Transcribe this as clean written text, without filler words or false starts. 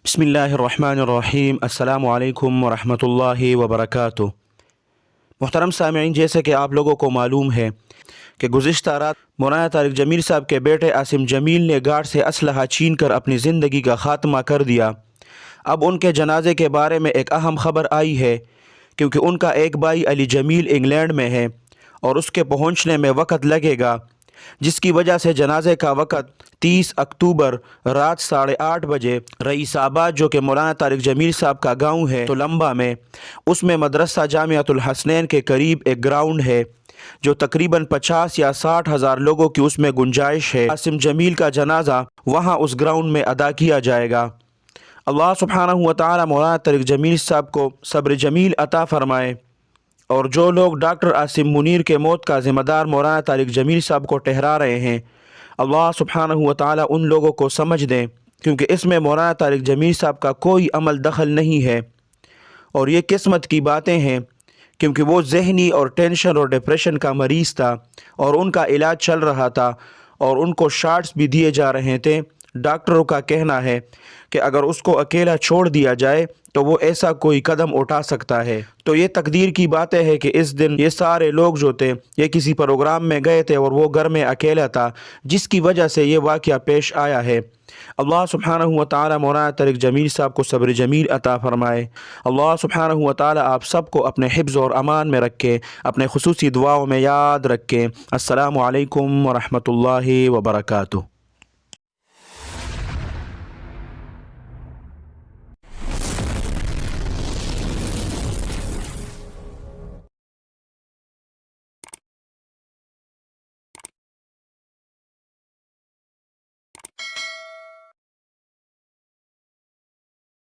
बिस्मिल्लाहिर्रहमानिर्रहीम। अस्सलामु अलैकुम वरहमतुल्लाहि वबरकातुह। मुहतरम सामईन, जैसे कि आप लोगों को मालूम है कि गुज़िश्ता रात मौलाना तारिक जमील साहब के बेटे आसिम जमील ने गार्ड से असलहा छीन कर अपनी ज़िंदगी का ख़ात्मा कर दिया। अब उनके जनाजे के बारे में एक अहम ख़बर आई है, क्योंकि उनका एक भाई अली जमील इंग्लैंड में है और उसके पहुँचने में वक़्त लगेगा, जिसकी वजह से जनाजे का वक़्त 30 अक्टूबर रात 8:30 बजे रईसाबाद, जो कि मौलाना तारिक जमील साहब का गांव है तो लंबा में, उसमें मदरसा जामियातुल हसनैन के करीब एक ग्राउंड है जो तकरीबन 50 या 60 हज़ार लोगों की उसमें गुंजाइश है। आसिम जमील का जनाजा वहां उस ग्राउंड में अदा किया जाएगा। अल्लाह सुब्हानहू व तआला मौलाना तारिक जमील साहब को सब्र जमील अता फ़रमाए, और जो लोग डॉक्टर आसिम मुनीर के मौत का ज़िम्मेदार मौलाना तारिक जमील साहब को ठहरा रहे हैं, अल्लाह सुब्हानहू व तआला उन लोगों को समझ दें, क्योंकि इसमें मौलाना तारिक जमील साहब का कोई अमल दखल नहीं है। और ये किस्मत की बातें हैं, क्योंकि वो ज़हनी और टेंशन और डिप्रेशन का मरीज़ था और उनका इलाज चल रहा था और उनको शॉट्स भी दिए जा रहे थे। डॉक्टरों का कहना है कि अगर उसको अकेला छोड़ दिया जाए तो वो ऐसा कोई कदम उठा सकता है। तो ये तकदीर की बातें हैं कि इस दिन ये सारे लोग जो थे ये किसी प्रोग्राम में गए थे और वो घर में अकेला था, जिसकी वजह से ये वाक़या पेश आया है। अल्लाह सुब्हानहू व तआला मौलाना तारिक जमील साहब को सब्र जमील अता फ़रमाए। अल्लाह सुब्हानहू व तआला आप सबको अपने हिफ्ज़ और अमान में रखे, अपने खुसूसी दुआओं में याद रखें। अस्सलामु अलैकुम व रहमतुल्लाहि व बरकातुहू।